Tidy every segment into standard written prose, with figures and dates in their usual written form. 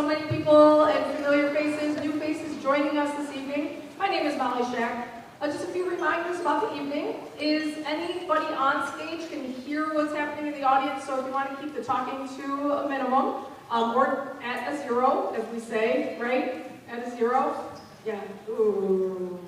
many people and familiar faces, new faces joining us this evening. My name is Molly Shack. Just a few reminders about the evening. Is anybody on stage can hear what's happening in the audience, so if you want to keep the talking to a minimum, or at a zero, as we say, right? At a zero? Yeah. Ooh.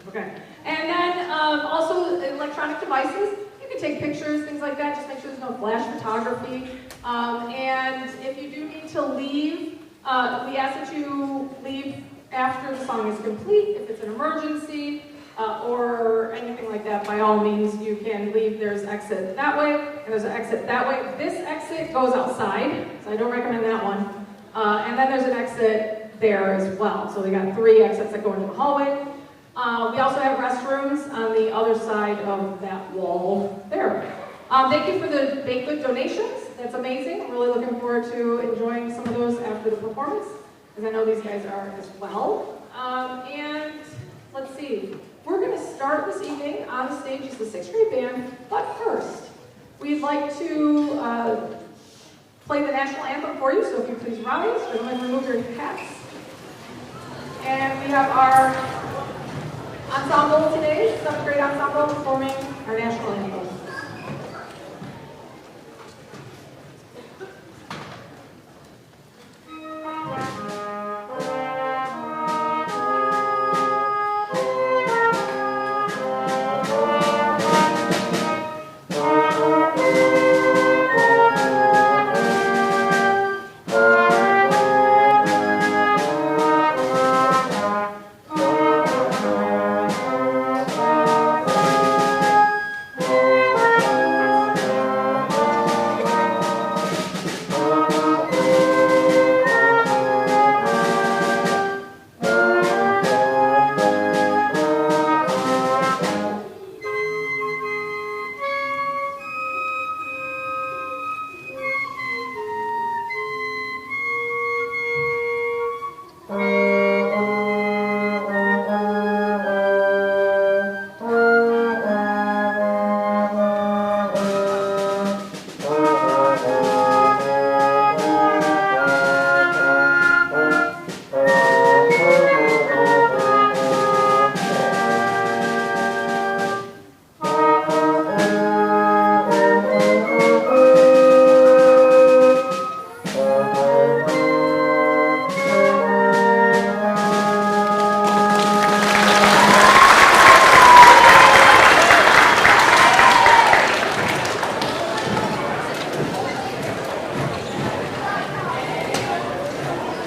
Okay. And then also electronic devices. You can take pictures, things like that. Just make sure there's no flash photography. And if you do need to leave, we ask that you leave after the song is complete. If it's an emergency or anything like that, by all means, you can leave. There's exit that way, and there's an exit that way. This exit goes outside, so I don't recommend that one. And then there's an exit there as well. So we got 3 exits that go into the hallway. We also have restrooms on the other side of that wall there. Thank you for the baked good donations. That's amazing. I'm really looking forward to enjoying some of those after the performance, because I know these guys are as well. And let's see. We're going to start this evening on the stage as the 6th grade band, but first, we'd like to play the national anthem for you, so if you please rise, we're going to remove your hats. And we have our ensemble today, 7th grade ensemble, performing our national anthem.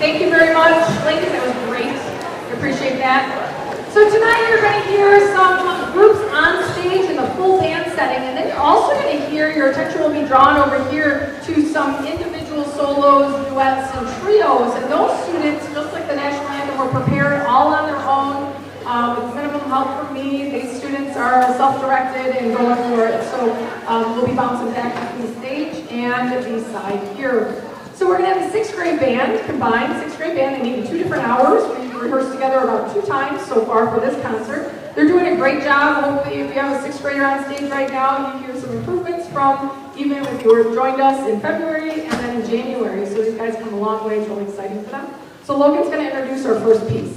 Thank you very much, Lincoln. That was great. I appreciate that. So tonight you're going to hear some groups on stage in the full band setting, and then you're also going to hear, your attention will be drawn over here to some individual solos, duets, and trios. And those students, just like the national anthem, were prepared all on their own with minimum help from me. These students are self-directed and going for it. So we'll be bouncing back between the stage and the side here. So we're going to have the 6th grade band combined. 6th grade band, they meet in 2 different hours. We've rehearsed together about 2 times so far for this concert. They're doing a great job. Hopefully, if you have a 6th grader on stage right now, you hear some improvements from even if you joined us in February and then in January. So these guys come a long way. It's really exciting for them. So Logan's going to introduce our first piece.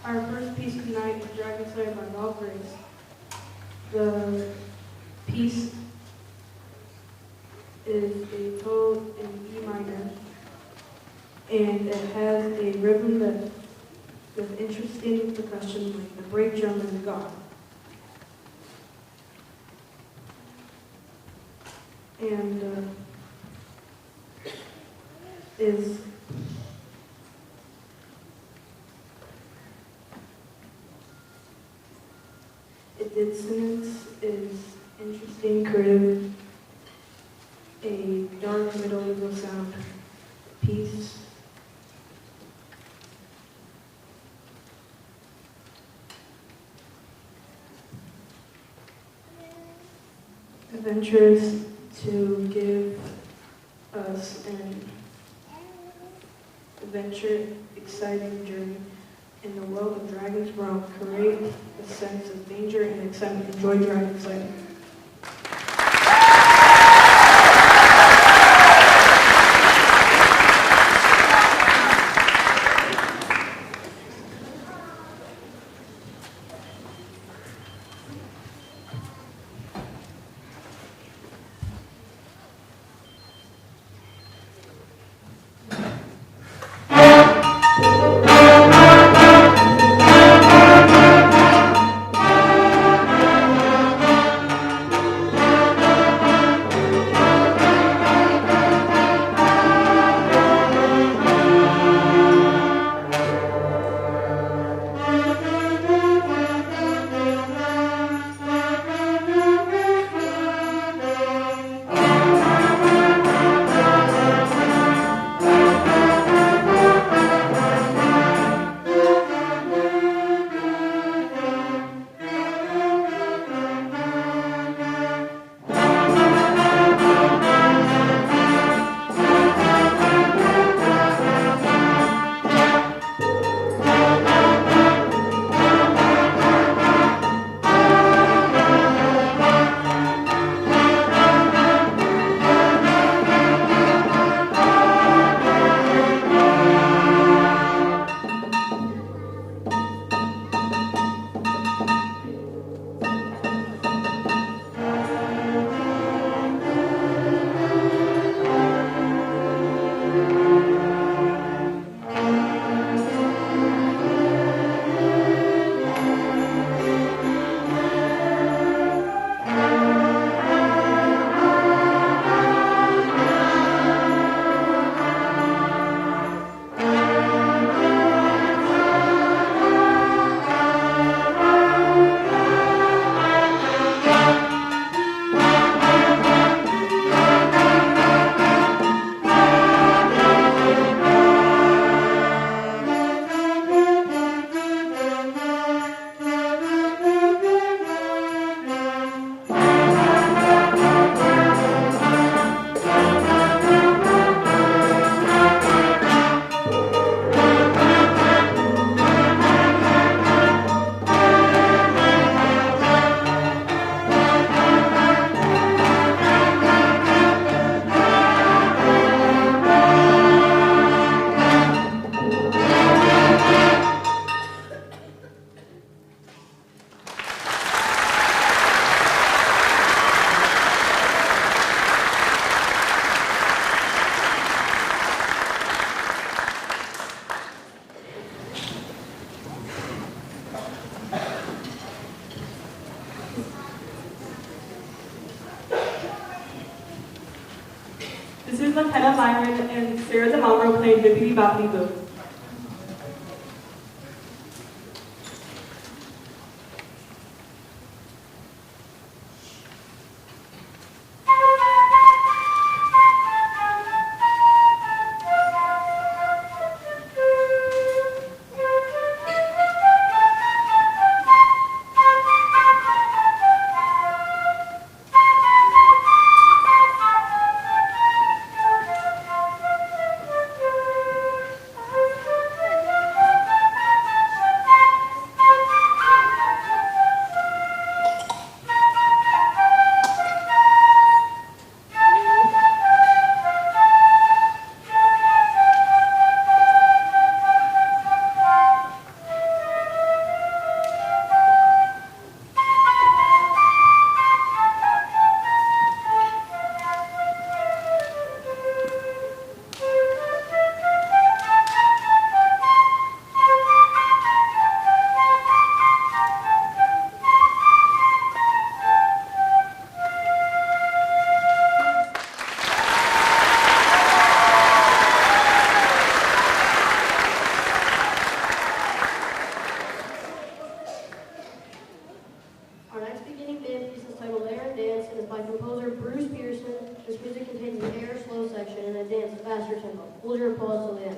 Our first piece tonight is Dragon Slayer by Valkyries. The piece is a tone in E minor, and it has a rhythm that with interesting percussion like the break drum and the gong. And its dissonance is interesting, creative, a dark middle sound piece. Adventurous to give us an adventure, exciting journey in the world of Dragon's Realm. Create a sense of danger and excitement. Enjoy Dragon's Slayer. Kenna Byron, and Sarah DeMalro playing Bippity Boppity Boo. Hold your applause till the end.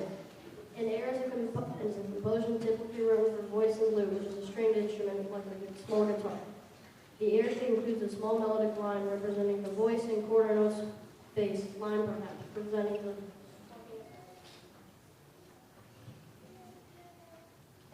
An air is a composition typically written for voice and lute, which is a stringed instrument like a small guitar. The air includes a small melodic line representing the voice and quarter notes bass line, perhaps representing the.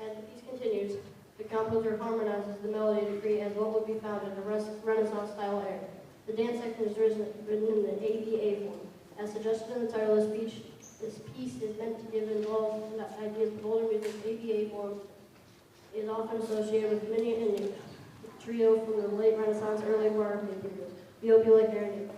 As the piece continues, the composer harmonizes the melody to create as what would be found in a Renaissance-style air. The dance section is written in the ABA form. As suggested in the title of this piece is meant to give involved ideas of older music. ABA form is often associated with many and a trio from the late Renaissance, early Baroque period. We hope you like hearing it.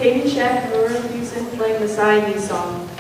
Kate and Shaq and Laura Houston playing the Siamese song.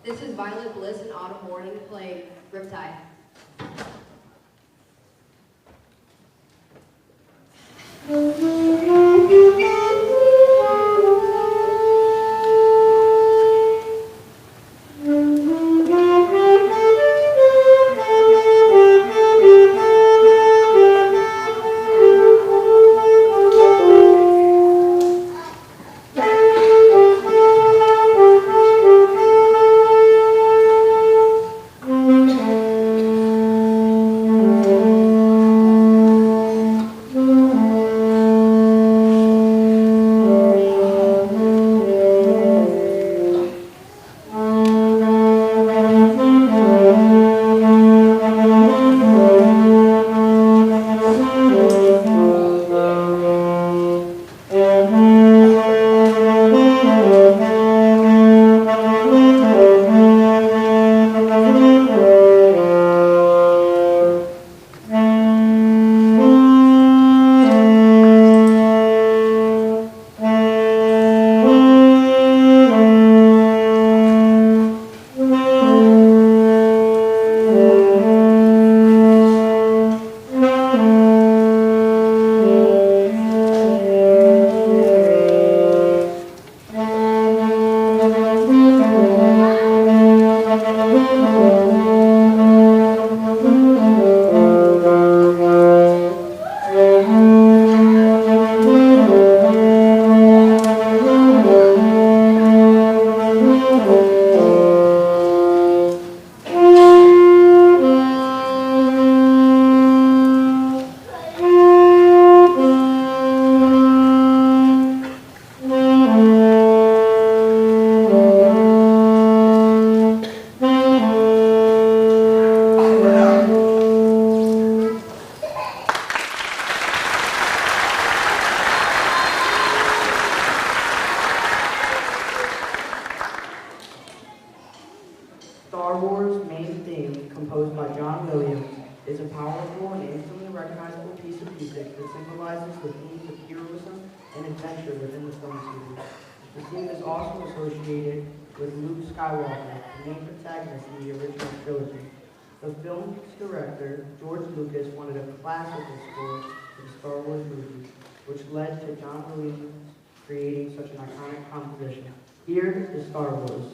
This is Violet Bliss and Autumn Morning playing Riptide. Star Wars' main theme, composed by John Williams, is a powerful and instantly recognizable piece of music that symbolizes the themes of heroism and adventure within the film series. The theme is also associated with Luke Skywalker, the main protagonist in the original trilogy. The film's director, George Lucas, wanted a classical score for the Star Wars movie, which led to John Williams creating such an iconic composition. Here is Star Wars.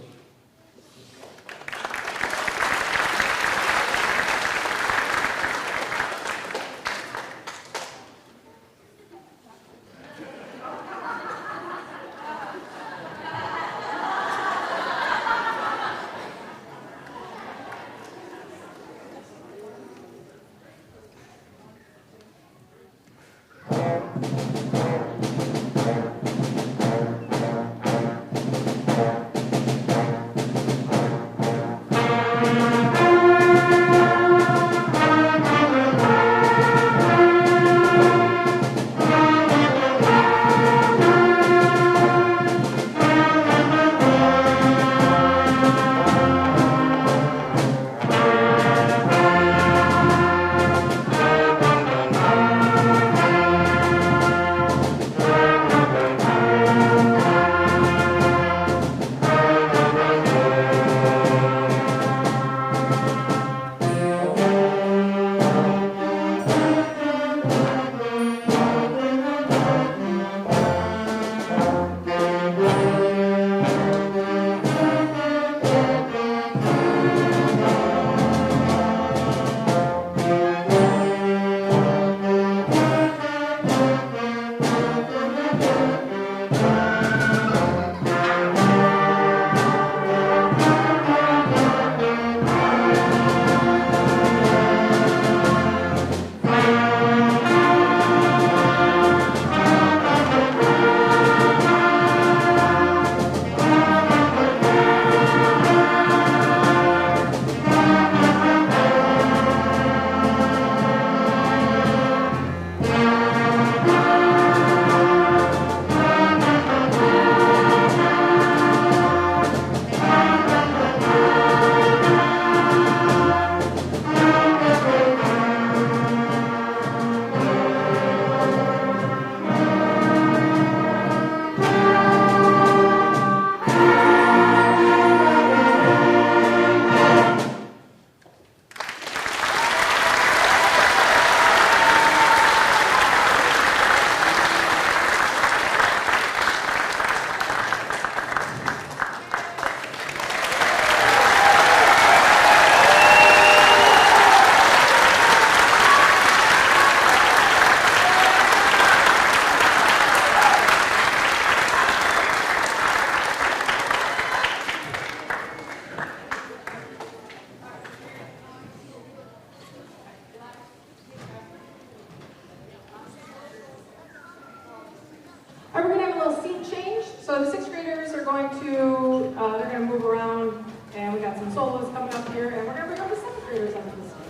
All right, we're gonna have a little seat change. So the sixth graders are going to, they're gonna move around, and we got some solos coming up here, and we're gonna bring up the seventh graders up to the stage.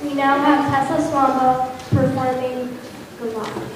We now have Tessa Swamba performing Goodbye.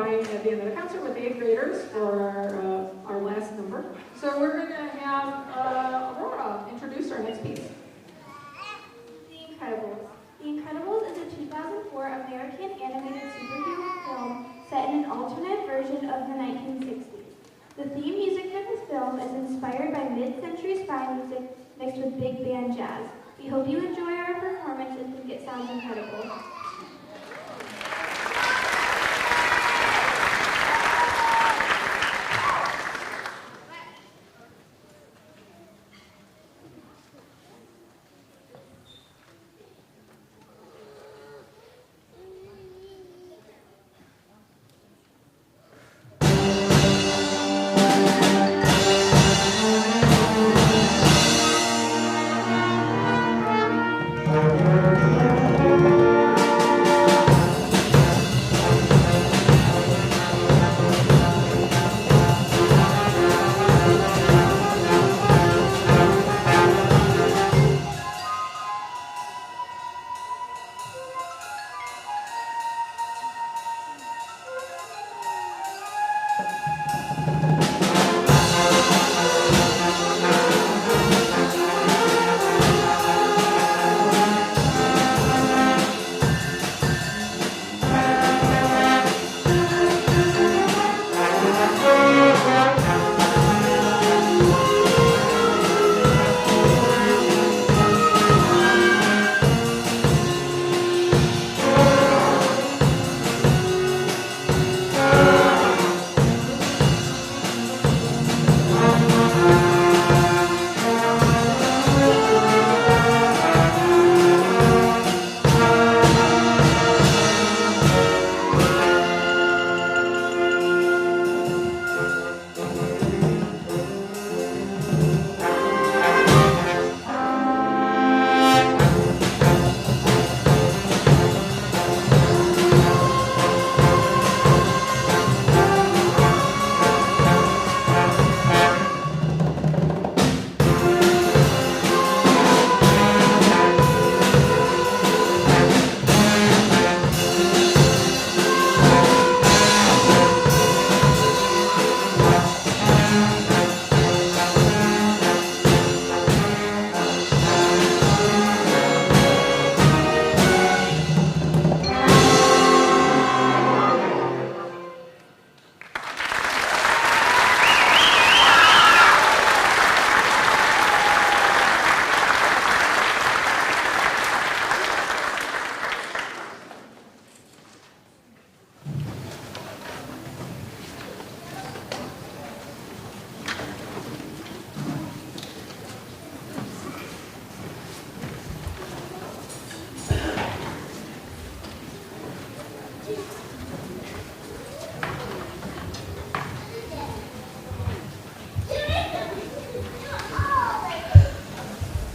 At the end of the concert with the eighth graders for our last number. So we're going to have Aurora introduce our next piece. The Incredibles. The Incredibles is a 2004 American animated superhero film set in an alternate version of the 1960s. The theme music for this film is inspired by mid-century spy music mixed with big band jazz. We hope you enjoy our performance and think it sounds incredible.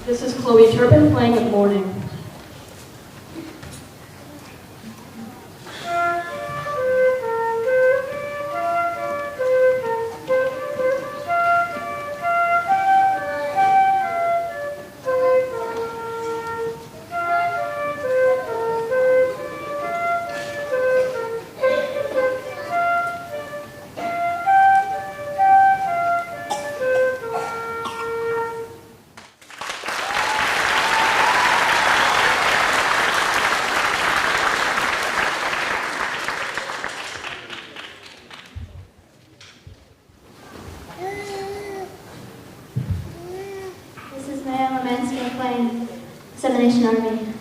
This is Chloe Turpin playing at Morning. This is Maya Lemanska playing Seven Nation Army.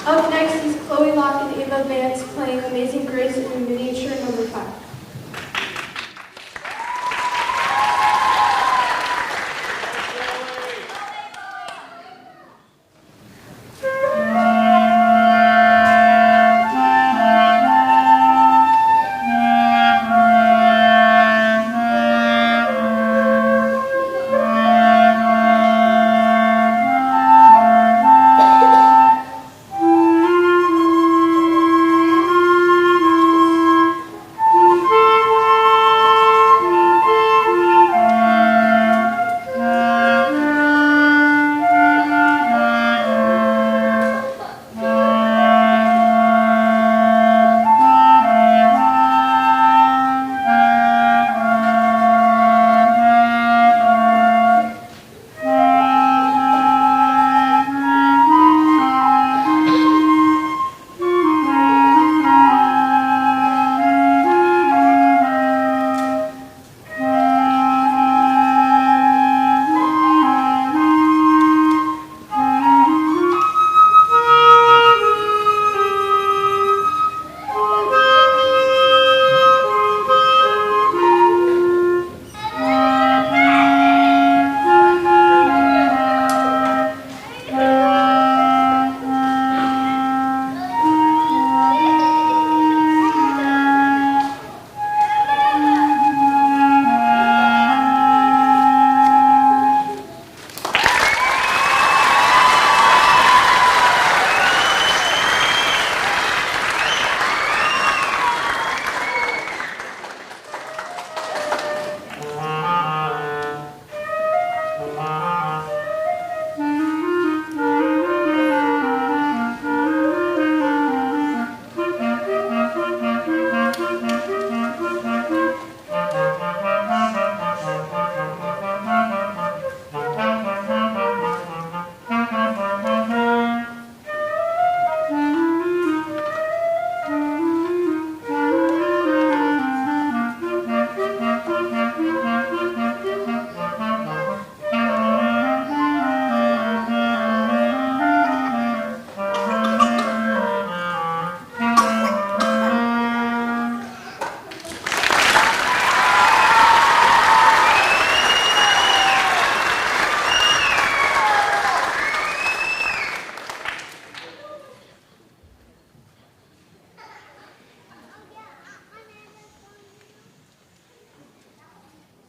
Up next is Chloe Locke and Ava Vance playing Amazing Grace in miniature number 5.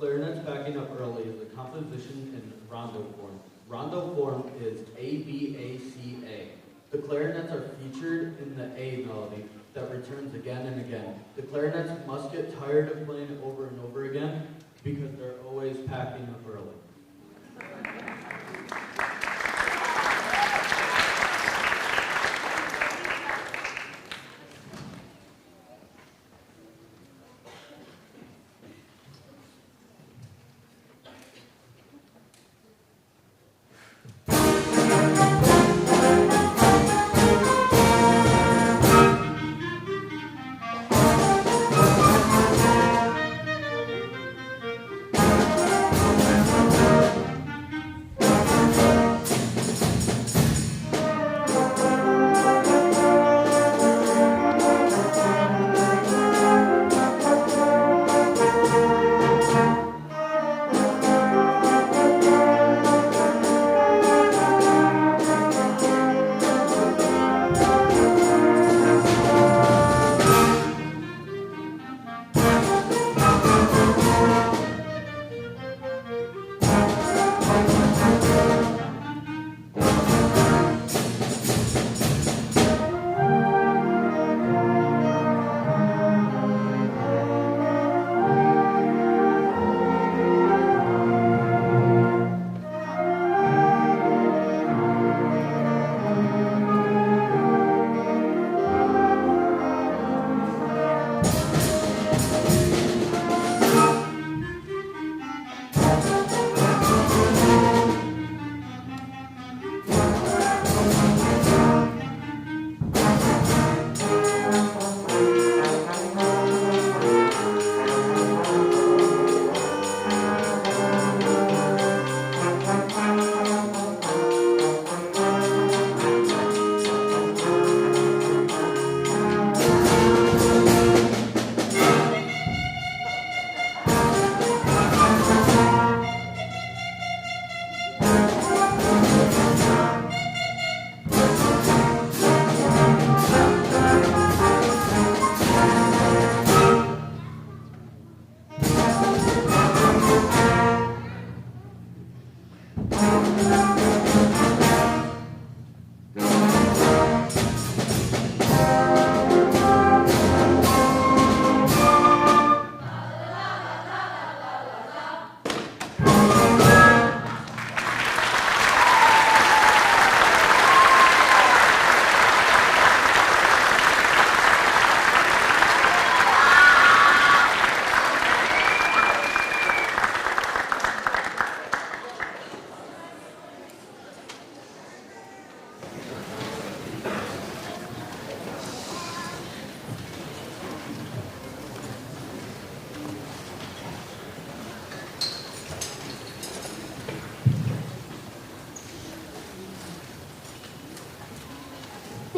Clarinets backing up early is a composition in rondo form. Rondo form is A-B-A-C-A. The clarinets are featured in the A melody that returns again and again. The clarinets must get tired of playing it over and over again because they're always packing up early.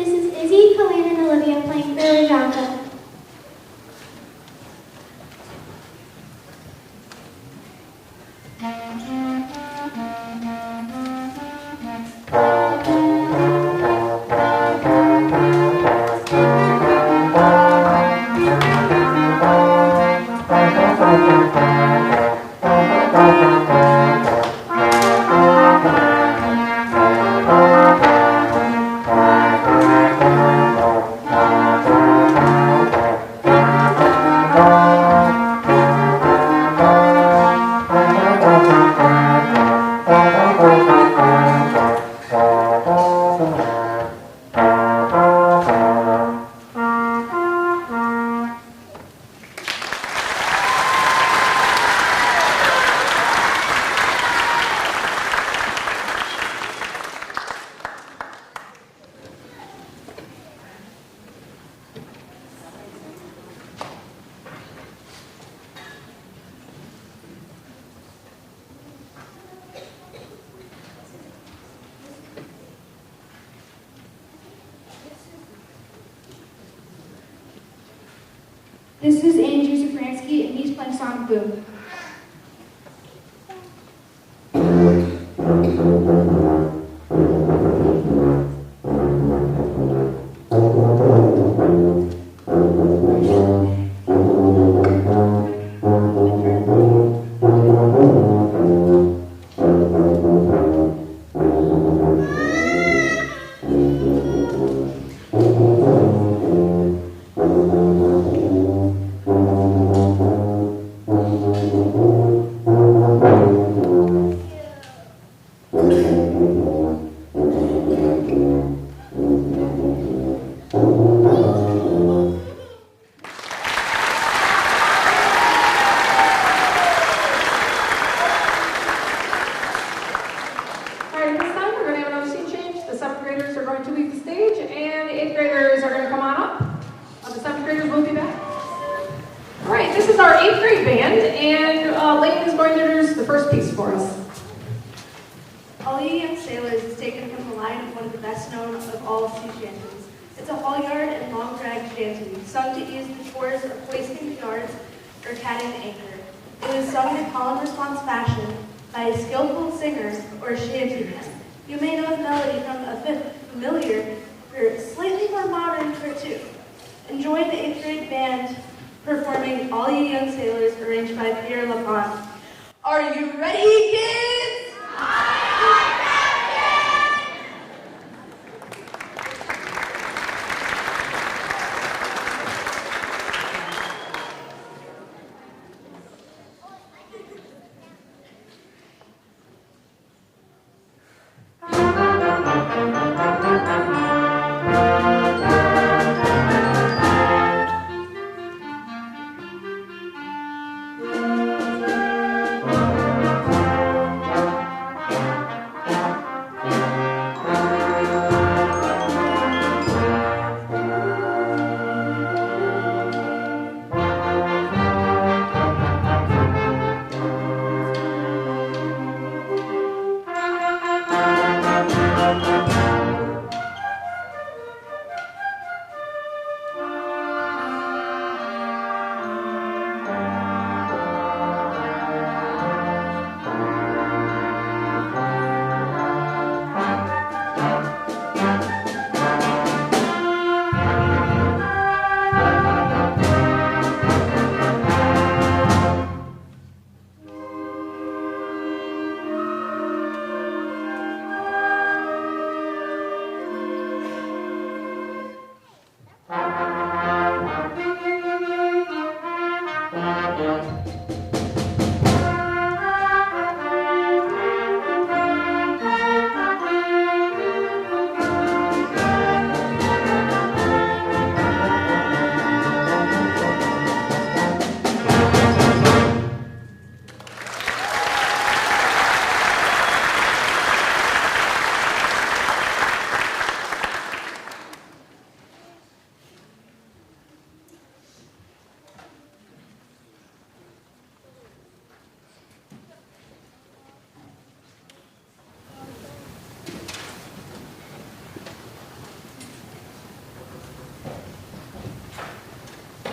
This is Izzy, Colleen, and Olivia playing for Rajanta. This is Andrew Safransky, and he's playing Sonic Boom.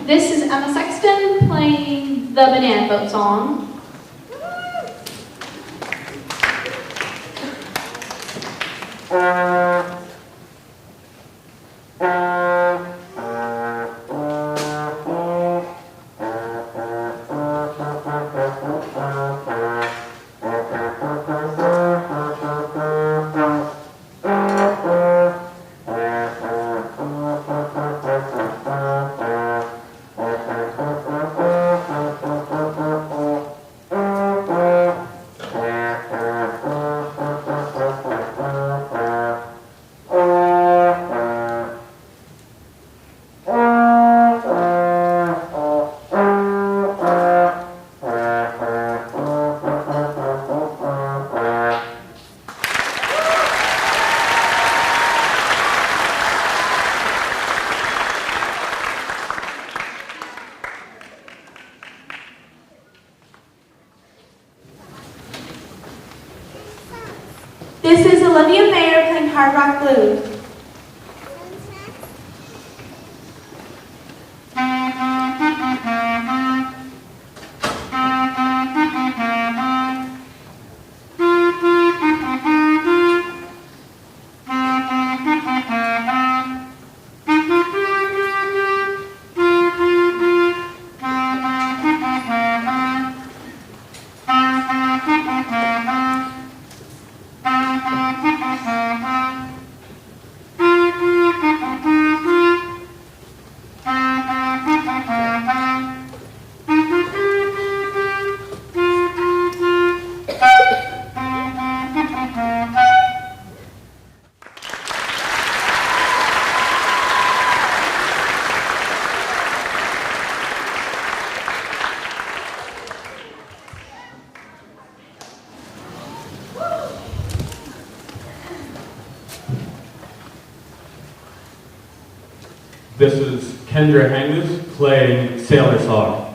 This is Emma Sexton playing the Banana Boat song. This is Olivia Mayer playing Hard Rock Blues. This is Kendra Hangus playing Sailor Song.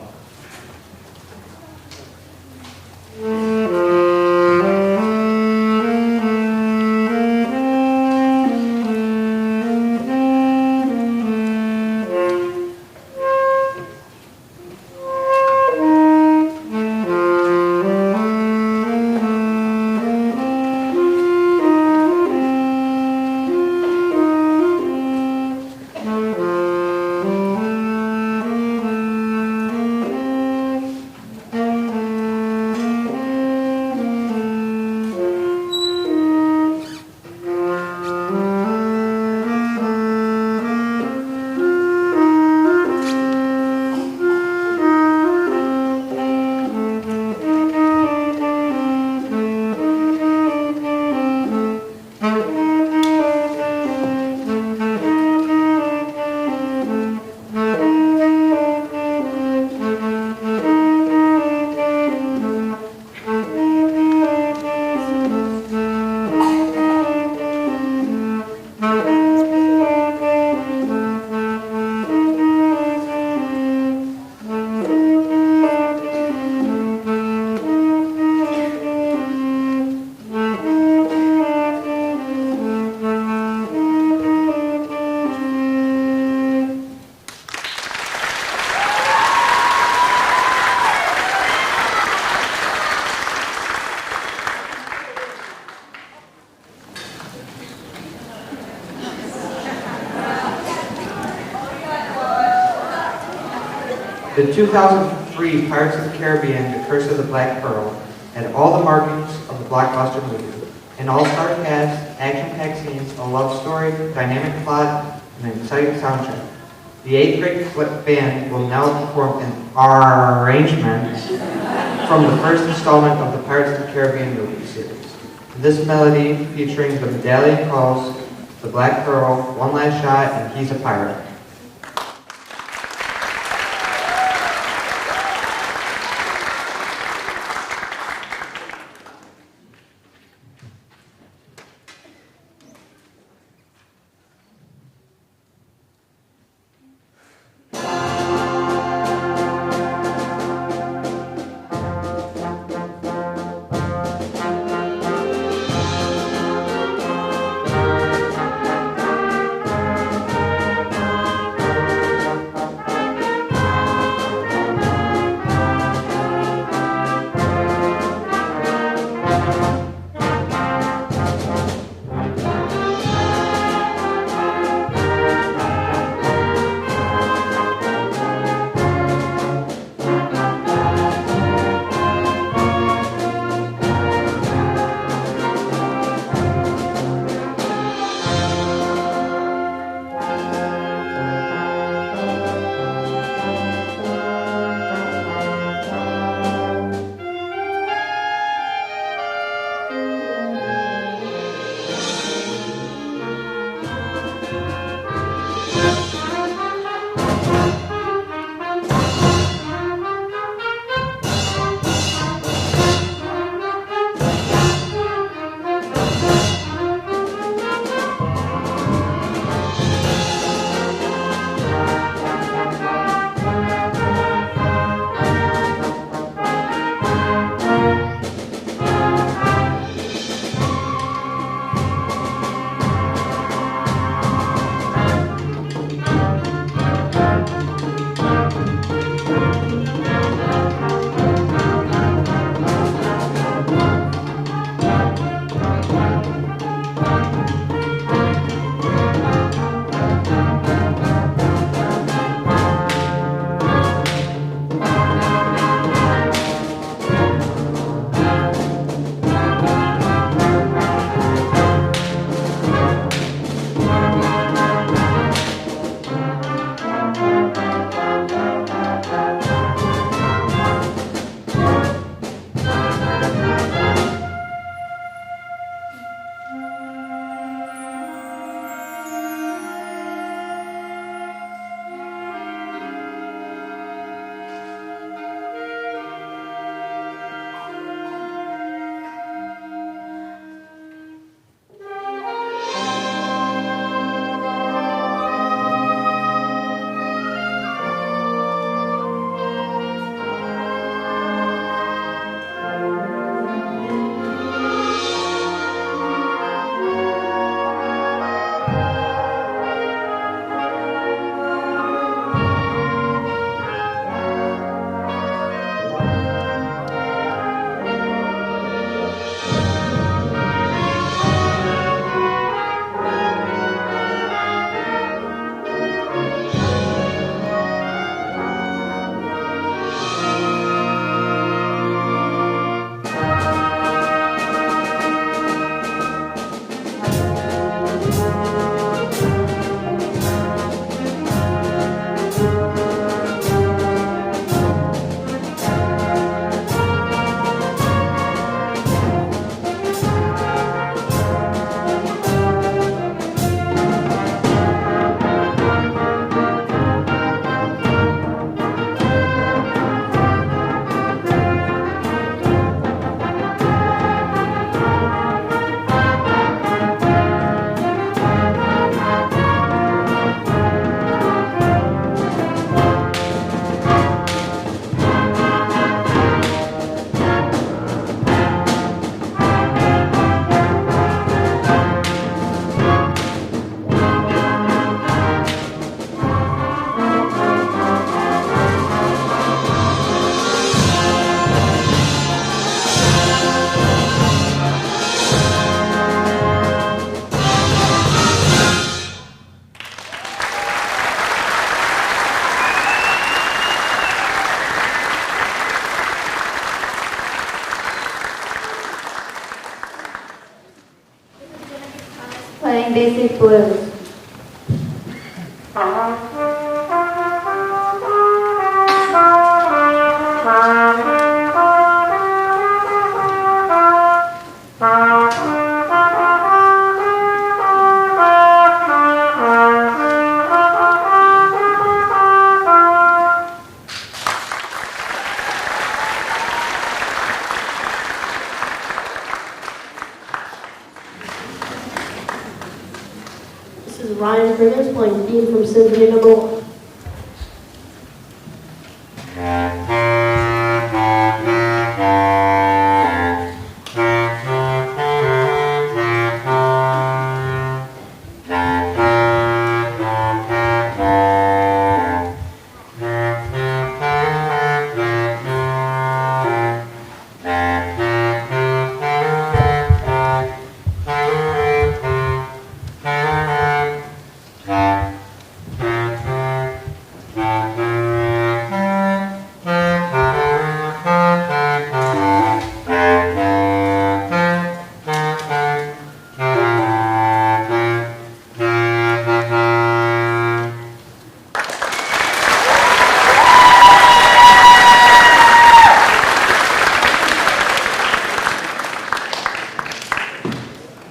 The 2003 Pirates of the Caribbean, The Curse of the Black Pearl, had all the markings of the blockbuster movie. An all-star cast, action-packed scenes, a love story, dynamic plot, and an exciting soundtrack. The 8th grade band will now perform an arrangement from the first installment of the Pirates of the Caribbean movie series. This melody, featuring the Medallion Calls, The Black Pearl, One Last Shot, and He's a Pirate. playing Basic Blues. This is Ryan Crimmins playing theme from Symphony Number 1.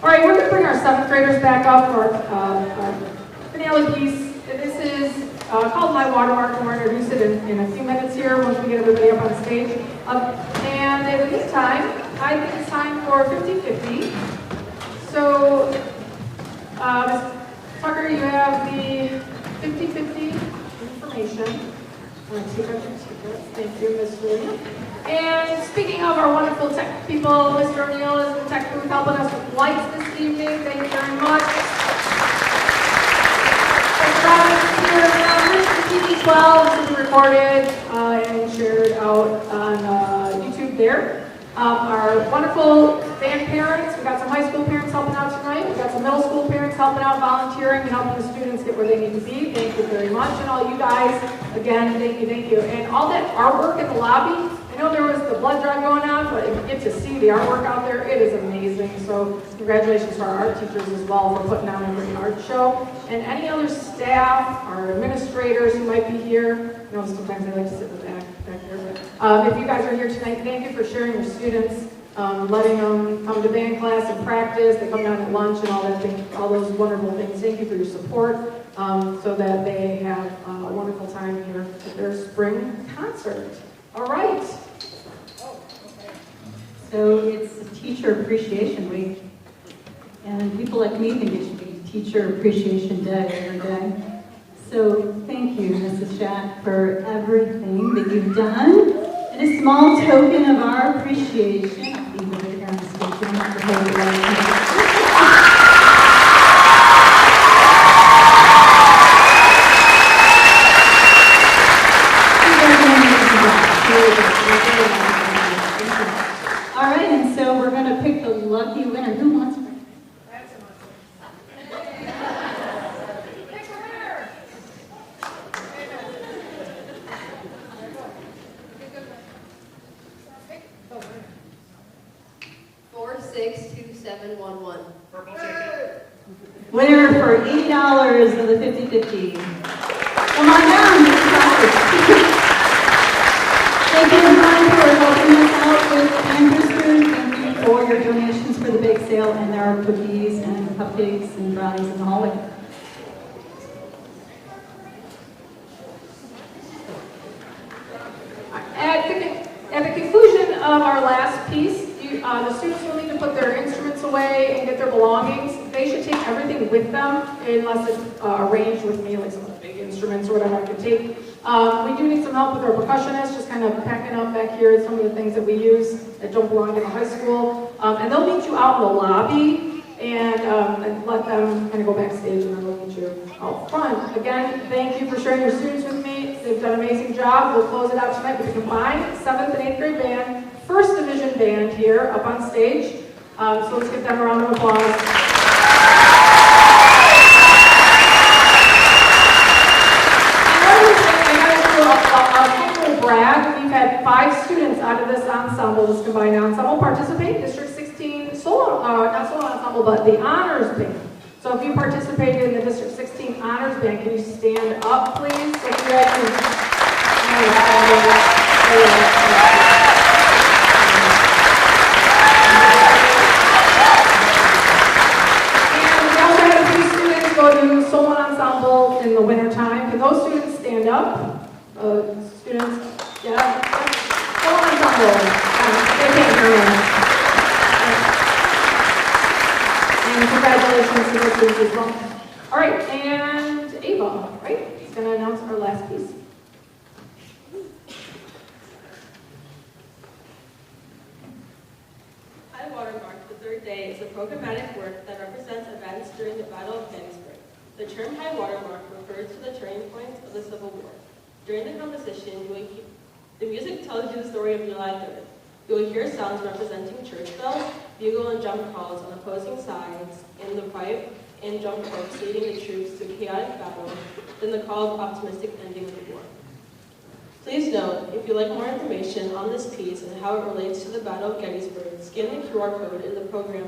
All right, we're going to bring our seventh graders back up for our finale piece. This is called High Watermark, and we're going to introduce it in a few minutes here once we get everybody up on stage. And in the meantime, I think it's time for 50-50. So, Ms. Tucker, you have the 50-50 information. Thank you, Ms. Lee. And speaking of our wonderful tech people, Mr. O'Neill is in the tech booth helping us with lights this evening. Thank you very much. Richmond TV 12 is being recorded and shared out on YouTube there. Our wonderful band parents, we got some high school parents helping out tonight. We got some middle school parents helping out, volunteering, and helping the students get where they need to be. Thank you very much. And all you guys, again, thank you. And all that artwork in the lobby, I know there was the blood drive going on, but if you get to see the artwork out there, it is amazing. So congratulations to our art teachers as well for putting on a great art show. And any other staff or administrators who might be here, you know, sometimes they like to sit in the back there. But if you guys are here tonight, thank you for sharing your students, letting them come to band class and practice. They come down at lunch and all those wonderful things. Thank you for your support so that they have a wonderful time here at their spring concert. All right. So it's Teacher Appreciation Week, and people like me think it should be Teacher Appreciation Day every day. So thank you, Mrs. Shack, for everything that you've done. And a small token of our appreciation, I'll be over here on the stage. You don't have to hold it right. All right, and so we're going to pick the lucky winner. Who wants one? Four, 6, 2, 7, 1, 1. Winner for $80 of the 50-50. Come on down, Mr. Crawford. Thank you, everyone, for helping us out with Amhersters. Thank you for your donations for the bake sale, and there are cookies and cupcakes and brownies in the hallway. At the conclusion of our last piece, the students will need to put their instruments away and get their belongings. They should take everything with them unless it's arranged with me, like some of the big instruments or whatever I could take. We do need some help with our percussionists, just kind of packing up back here some of the things that we use that don't belong to the high school. And they'll meet you out in the lobby and let them kind of go backstage, and then they'll meet you out front. Again, thank you for sharing your students with me. They've done an amazing job. We'll close it out tonight with a combined 7th and 8th grade band, 1st Division band here up on stage. So let's give them a round of applause. Brag, we've had 5 students out of this ensemble, this combined ensemble, participate. District 16 solo, not solo ensemble, but the honors band. So if you participated in the District 16 Honors Band, can you stand up, please? So you guys can... And we also had a few students go to solo ensemble in the winter time. Can those students stand up? Students, yeah. Solo ensemble. They can't hear me. And congratulations to those students as well. All right, and Ava, right? Is going to announce our last piece. High Water Mark, the third day, is a programmatic work that represents events during the Battle of Gettysburg. The term high water mark refers to the turning points of the Civil War. During the composition, the music tells you the story of July 3rd. You will hear sounds representing church bells, bugle and drum calls on opposing sides, and the pipe and drum corps leading the troops to chaotic battle, then the call of optimistic ending of the war. Please note, if you'd like more information on this piece and how it relates to the Battle of Gettysburg, scan the QR code in the program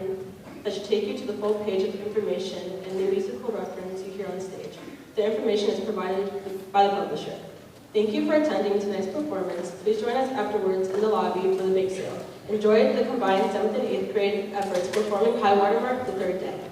that should take you to the full page of information and the musical reference you hear on stage. The information is provided by the publisher. Thank you for attending tonight's performance. Please join us afterwards in the lobby for the bake sale. Enjoy the combined 7th and 8th grade efforts performing High Water Mark the third day.